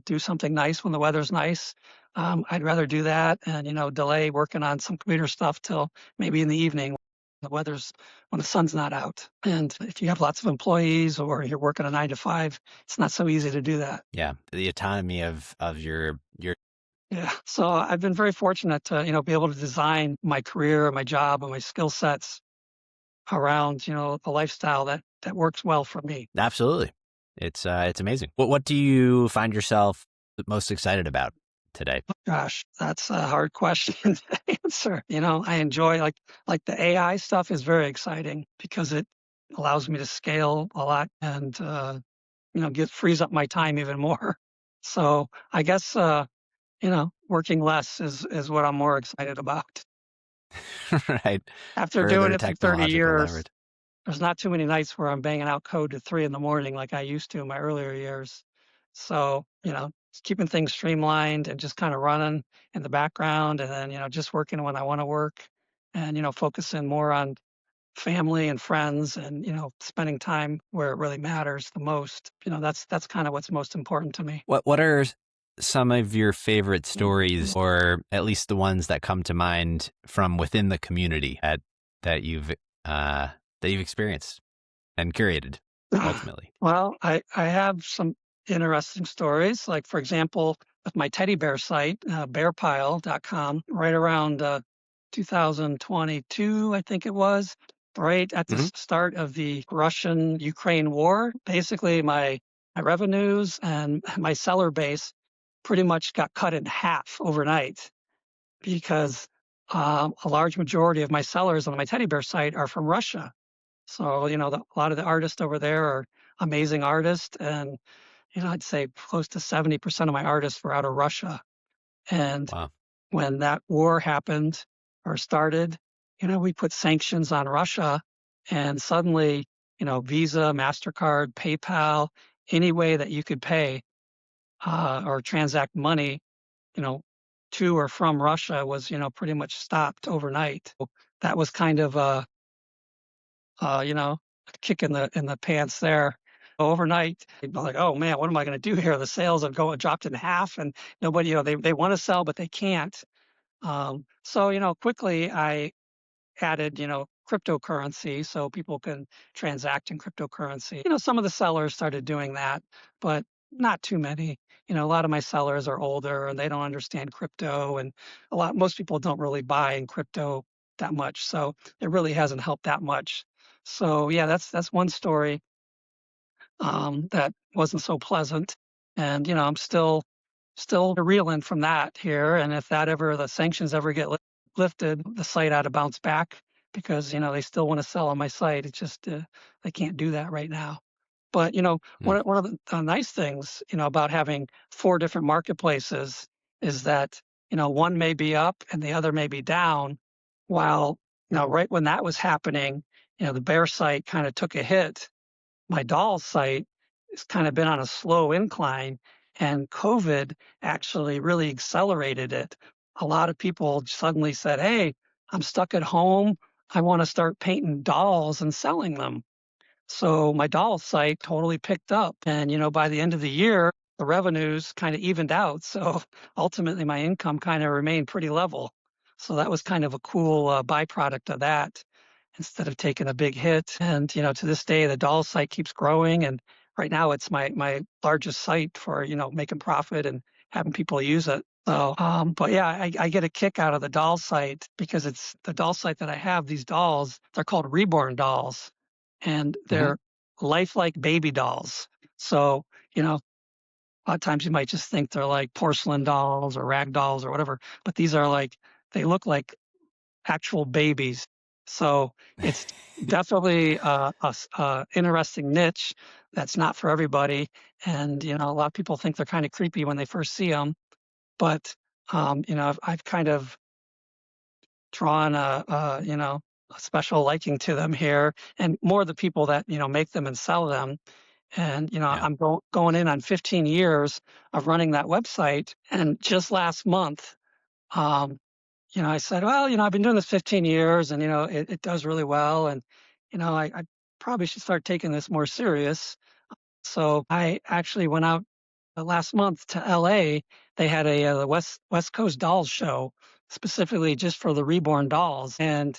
do something nice when the weather's nice, I'd rather do that and delay working on some computer stuff till maybe in the evening. The weather's when the sun's not out. And if you have lots of employees or you're working a 9 to 5, it's not so easy to do that. Yeah. The autonomy of your Yeah. So I've been very fortunate to, be able to design my career, my job, and my skill sets around, the lifestyle that works well for me. absolutely. It's amazing. What do you find yourself most excited about today? Gosh, that's a hard question to answer. I enjoy like the AI stuff is very exciting because it allows me to scale a lot and get frees up my time even more. So I guess working less is what I'm more excited about. Right. After doing Further it for 30 technological years, leverage. there's not too many nights where I'm banging out code to 3 in the morning like I used to in my earlier years. So, just keeping things streamlined and just kind of running in the background and then, just working when I want to work and, focusing more on family and friends and, spending time where it really matters the most. That's kind of what's most important to me. What are some of your favorite stories, or at least the ones that come to mind from within the community that you've experienced and curated ultimately? Well, I have some interesting stories. Like, for example, with my teddy bear site, bearpile.com, right around 2022, I think it was, right at the Hmm. start of the Russian Ukraine war. Basically, my revenues and my seller base pretty much got cut in half overnight because a large majority of my sellers on my teddy bear site are from Russia. So, a lot of the artists over there are amazing artists. And, I'd say close to 70% of my artists were out of Russia. And Wow. when that war happened or started, we put sanctions on Russia. And suddenly, Visa, MasterCard, PayPal, any way that you could pay or transact money, you know, to or from Russia was, pretty much stopped overnight. That was kind of a kick in the pants there. Overnight, they'd be like, "Oh man, what am I going to do here?" The sales have dropped in half, and nobody, they want to sell but they can't. So quickly I added cryptocurrency so people can transact in cryptocurrency. Some of the sellers started doing that, but not too many. A lot of my sellers are older and they don't understand crypto, and most people don't really buy in crypto that much. So it really hasn't helped that much. So yeah, that's one story that wasn't so pleasant. And I'm still reeling from that here. And if the sanctions ever get lifted, the site ought to bounce back because they still want to sell on my site. It's just they can't do that right now. But Mm. one of the nice things about having 4 different marketplaces is that one may be up and the other may be down. While right when that was happening, the bear site kind of took a hit. My doll site has kind of been on a slow incline, and COVID actually really accelerated it. A lot of people suddenly said, "Hey, I'm stuck at home. I want to start painting dolls and selling them." So my doll site totally picked up. And, by the end of the year, the revenues kind of evened out. So ultimately, my income kind of remained pretty level. So that was kind of a cool byproduct of that instead of taking a big hit. And, to this day, the doll site keeps growing. And right now, it's my largest site for, making profit and having people use it. So, but yeah, I get a kick out of the doll site because it's the doll site that I have. These dolls, they're called reborn dolls, and Hmm. they're lifelike baby dolls. So, you know, a lot of times you might just think they're like porcelain dolls or rag dolls or whatever, but these are like, they look like actual babies. So it's definitely a interesting niche that's not for everybody. And, you know, a lot of people think they're kind of creepy when they first see them. But, you know, I've kind of drawn you know, a special liking to them here and more the people that, you know, make them and sell them. And, you know, Yeah. I'm going in on 15 years of running that website. And just last month, um, you know, I said, well, you know, I've been doing this 15 years and, you know, it does really well. And, you know, I probably should start taking this more serious. So I actually went out last month to LA. They had a West Coast Dolls show specifically just for the reborn dolls. And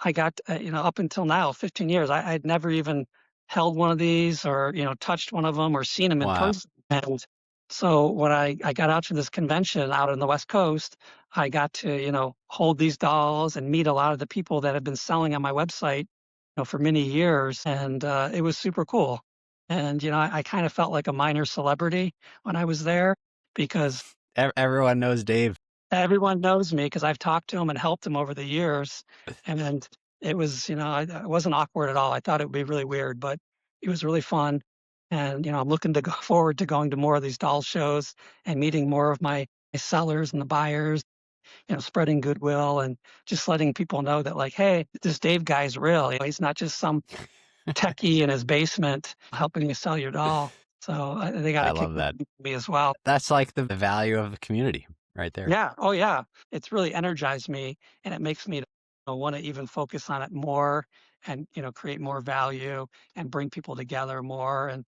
I got, you know, up until now, 15 years, I'd never even held one of these or, you know, touched one of them or seen them in Wow. person. And so when I got out to this convention out on the West Coast, I got to, you know, hold these dolls and meet a lot of the people that have been selling on my website, you know, for many years. And it was super cool. And, you know, I kind of felt like a minor celebrity when I was there because Everyone knows Dave. everyone knows me because I've talked to him and helped him over the years. And it was, you know, it wasn't awkward at all. I thought it would be really weird, but it was really fun. And, you know, I'm looking to go forward to going to more of these doll shows and meeting more of my sellers and the buyers, you know, spreading goodwill and just letting people know that, like, hey, this Dave guy's real. You know, he's not just some techie in his basement helping you sell your doll. So they got I a kick love out that. of me as well. That's like the value of the community right there. Yeah. Oh, yeah. It's really energized me, and it makes me want to even focus on it more, and you know, create more value and bring people together more. And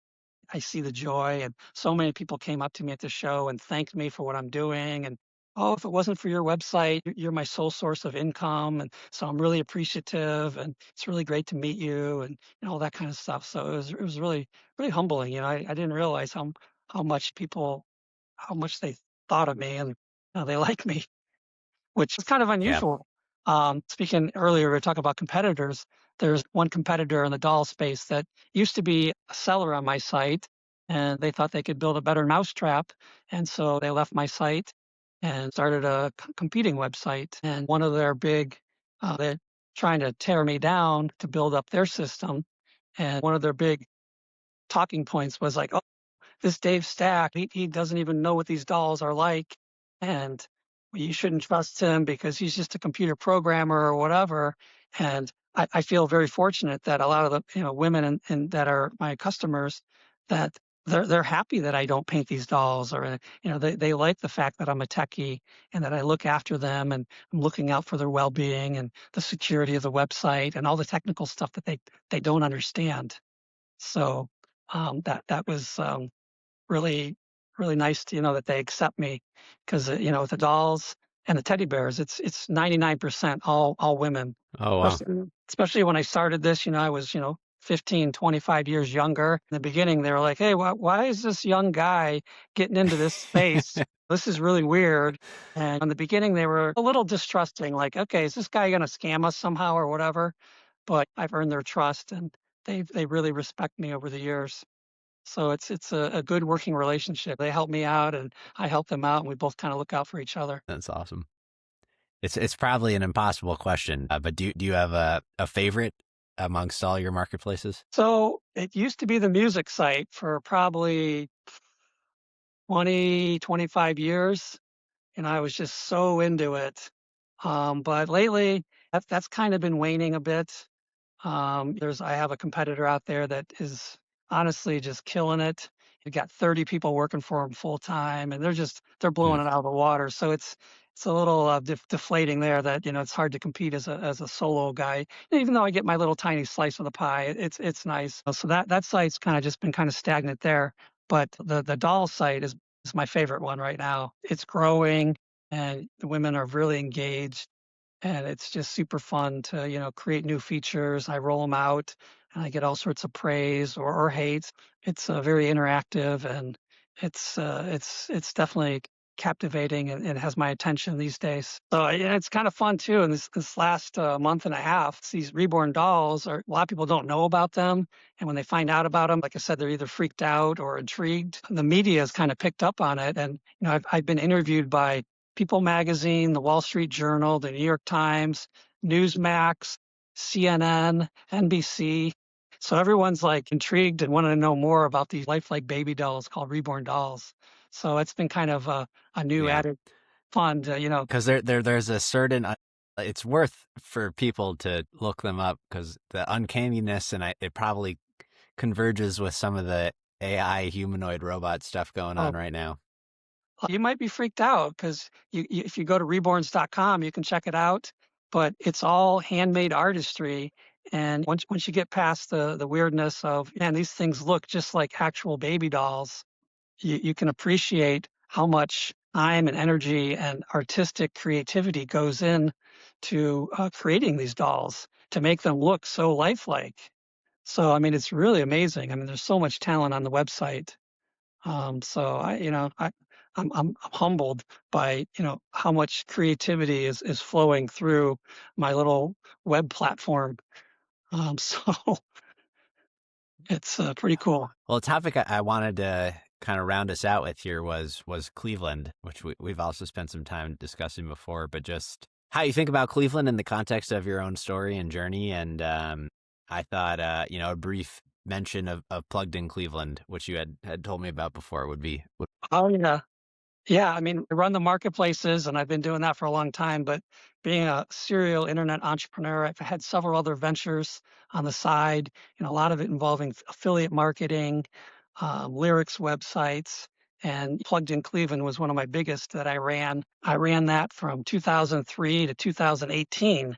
I see the joy, and so many people came up to me at the show and thanked me for what I'm doing. And oh, if it wasn't for your website, you're my sole source of income, and so I'm really appreciative. And it's really great to meet you, and you know, all that kind of stuff. So it was really humbling. You know, I didn't realize how much people how much they thought of me and they like me, which is kind of Yeah. unusual. Speaking earlier, we were talking about competitors. There's one competitor in the doll space that used to be a seller on my site, and they thought they could build a better mousetrap, and so they left my site and started a competing website. And one of their big, they're trying to tear me down to build up their system, and one of their big talking points was like, this Dave Stack, he doesn't even know what these dolls are like, and you shouldn't trust him because he's just a computer programmer or whatever. And I feel very fortunate that a lot of the women and that are my customers that they're happy that I don't paint these dolls or they like the fact that I'm a techie and that I look after them and I'm looking out for their well-being and the security of the website and all the technical stuff that they don't understand. So that was really, really nice to, that they accept me because, with the dolls and the teddy bears, it's 99% all women. Oh, wow. Especially when I started this, I was, 15, 25 years younger. In the beginning, they were like, hey, why is this young guy getting into this space? This is really weird. And in the beginning, they were a little distrusting, like, okay, is this guy going to scam us somehow or whatever? But I've earned their trust and they really respect me over the years. So it's a good working relationship. They help me out and I help them out and we both kind of look out for each other. That's awesome. It's probably an impossible question, but do you have a favorite amongst all your marketplaces? So it used to be the music site for probably 20, 25 years. And I was just so into it. But lately that's kind of been waning a bit. I have a competitor out there that is honestly just killing it. You've got 30 people working for him full time, and they're Hmm. blowing it out of the water. So it's a little deflating there that it's hard to compete as a solo guy. Even though I get my little tiny slice of the pie, it's nice. So that site's kind of just been kind of stagnant there. But the doll site is my favorite one right now. It's growing, and the women are really engaged and it's just super fun to create new features. I roll them out and I get all sorts of praise or hate. It's very interactive and it's definitely captivating and has my attention these days. So yeah, it's kind of fun too. And this last month and a half, these reborn dolls are a lot of people don't know about them, and when they find out about them, like I said, they're either freaked out or intrigued. The media has kind of picked up on it, and I've been interviewed by People Magazine, the Wall Street Journal, the New York Times, Newsmax, CNN, NBC. So everyone's like intrigued and wanting to know more about these lifelike baby dolls called reborn dolls. So it's been kind of a new Yeah, added fun to, because there's a certain it's worth for people to look them up because the uncanniness and it probably converges with some of the AI humanoid robot stuff going oh, on right now. you might be freaked out because if you go to reborns.com, you can check it out. But it's all handmade artistry. And once you get past the weirdness of, man, these things look just like actual baby dolls, you can appreciate how much time and energy and artistic creativity goes in to creating these dolls to make them look so lifelike. So, I mean, it's really amazing. I mean, there's so much talent on the website. So I'm humbled by, how much creativity is flowing through my little web platform. So it's pretty cool. Well, a topic I wanted to kind of round us out with here was Cleveland, which we've also spent some time discussing before, but just how you think about Cleveland in the context of your own story and journey. And I thought, a brief mention of Plugged in Cleveland, which you had told me about before, would. Oh yeah. Yeah, I mean, I run the marketplaces and I've been doing that for a long time, but being a serial internet entrepreneur, I've had several other ventures on the side, a lot of it involving affiliate marketing, lyrics websites, and Plugged in Cleveland was one of my biggest that I ran. I ran that from 2003 to 2018.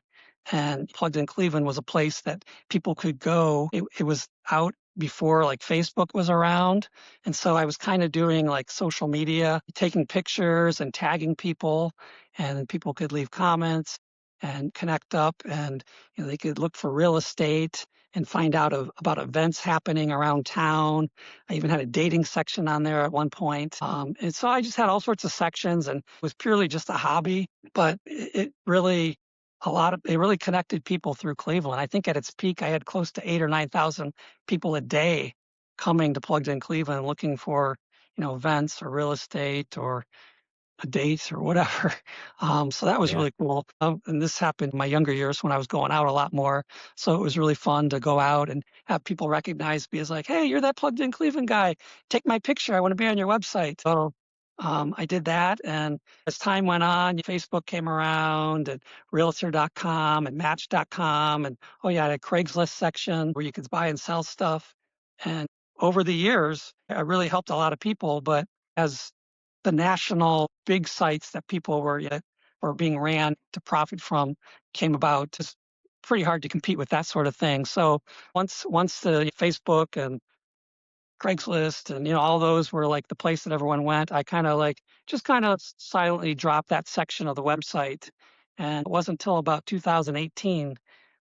And Plugged in Cleveland was a place that people could go. It was out before like Facebook was around. And so I was kind of doing like social media, taking pictures and tagging people, and people could leave comments and connect up, and they could look for real estate and find out about events happening around town. I even had a dating section on there at one point. And so I just had all sorts of sections, and it was purely just a hobby, but it really it really connected people through Cleveland. I think at its peak, I had close to 8 or 9,000 people a day coming to Plugged in Cleveland looking for, events or real estate or a date or whatever. So that was Yeah. really cool. And this happened in my younger years when I was going out a lot more. So it was really fun to go out and have people recognize me as like, hey, you're that Plugged in Cleveland guy. Take my picture. I want to be on your website. So I did that. And as time went on, Facebook came around and realtor.com and match.com. And oh, yeah, I had a Craigslist section where you could buy and sell stuff. And over the years, I really helped a lot of people. But as the national big sites that people were being ran to profit from came about, it's pretty hard to compete with that sort of thing. So once the Facebook and Craigslist and all those were like the place that everyone went, I kind of just kind of silently dropped that section of the website. And it wasn't until about 2018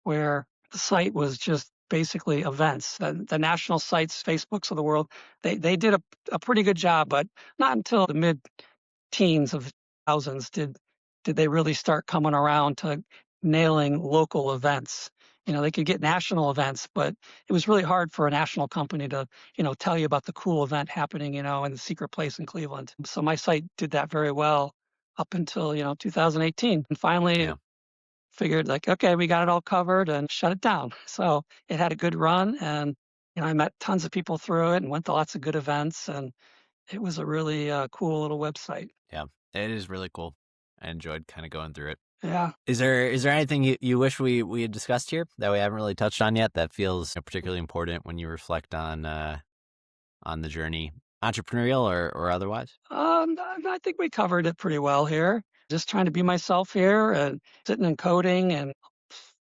where the site was just basically events. The national sites, Facebooks of the world, they did a pretty good job, but not until the mid teens of thousands did they really start coming around to nailing local events. They could get national events, but it was really hard for a national company to, tell you about the cool event happening, in the secret place in Cleveland. So my site did that very well up until, 2018. And finally Yeah. figured like, okay, we got it all covered and shut it down. So it had a good run, and, I met tons of people through it and went to lots of good events, and it was a really cool little website. Yeah. It is really cool. I enjoyed kind of going through it. Yeah. Is there anything you wish we had discussed here that we haven't really touched on yet that feels particularly important when you reflect on the journey, entrepreneurial or otherwise? I think we covered it pretty well here. Just trying to be myself here and sitting and coding, and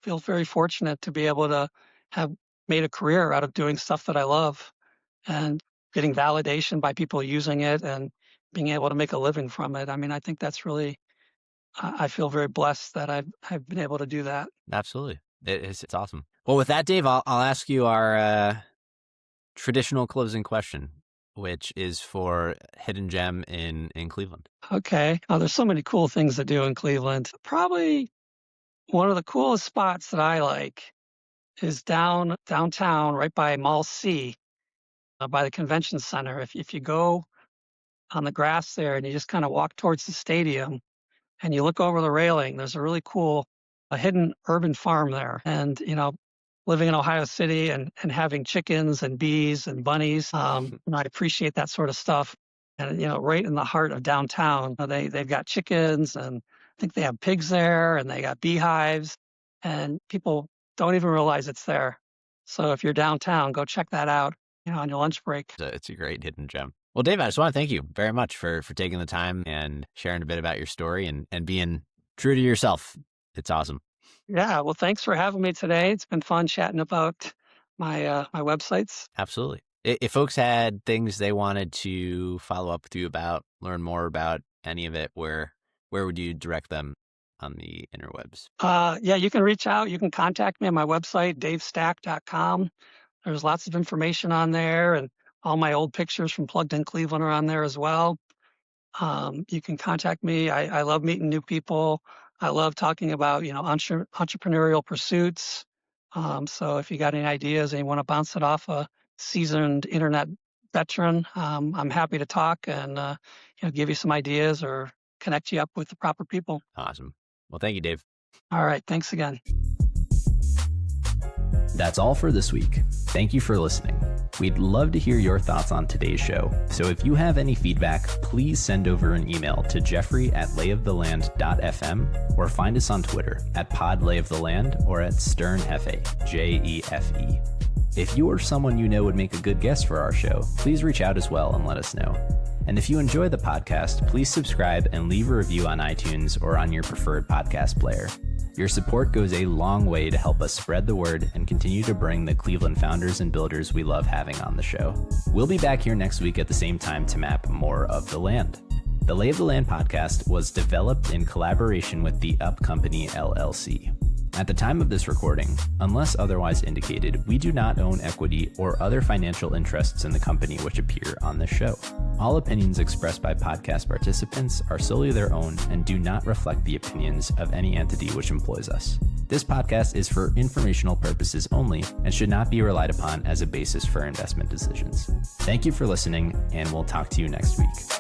feel very fortunate to be able to have made a career out of doing stuff that I love and getting validation by people using it and being able to make a living from it. I mean, I think that's really, I feel very blessed that I've been able to do that. Absolutely. It's awesome. Well, with that, Dave, I'll ask you our traditional closing question. which is for Hidden Gem in Cleveland. Okay. Oh, there's so many cool things to do in Cleveland. Probably one of the coolest spots that I like is downtown, right by Mall C, by the convention center. If you go on the grass there and you just kind of walk towards the stadium and you look over the railing, there's a really cool, a hidden urban farm there. And, living in Ohio City and having chickens and bees and bunnies, I appreciate that sort of stuff. And, right in the heart of downtown, they've got chickens, and I think they have pigs there, and they got beehives, and people don't even realize it's there. So if you're downtown, go check that out, on your lunch break. It's a great hidden gem. Well, Dave, I just want to thank you very much for taking the time and sharing a bit about your story and being true to yourself. It's awesome. Yeah, well, thanks for having me today. It's been fun chatting about my my websites. Absolutely. If folks had things they wanted to follow up with you about, learn more about any of it, where would you direct them on the interwebs? Yeah, you can reach out. You can contact me on my website, davestack.com. There's lots of information on there, and all my old pictures from Plugged in Cleveland are on there as well. You can contact me. I love meeting new people. I love talking about, entrepreneurial pursuits. So if you got any ideas and you want to bounce it off a seasoned internet veteran, I'm happy to talk and, give you some ideas or connect you up with the proper people. Awesome. Well, thank you, Dave. All right. Thanks again. That's all for this week. Thank you for listening. We'd love to hear your thoughts on today's show. So if you have any feedback, please send over an email to jeffrey@layoftheland.fm or find us on Twitter @podlayoftheland or @sternhefe, JEFE. If you or someone you know would make a good guest for our show, please reach out as well and let us know. And if you enjoy the podcast, please subscribe and leave a review on iTunes or on your preferred podcast player. Your support goes a long way to help us spread the word and continue to bring the Cleveland founders and builders we love having on the show. We'll be back here next week at the same time to map more of the land. The Lay of the Land podcast was developed in collaboration with the Up Company, LLC. At the time of this recording, unless otherwise indicated, we do not own equity or other financial interests in the company which appear on this show. All opinions expressed by podcast participants are solely their own and do not reflect the opinions of any entity which employs us. This podcast is for informational purposes only and should not be relied upon as a basis for investment decisions. Thank you for listening, and we'll talk to you next week.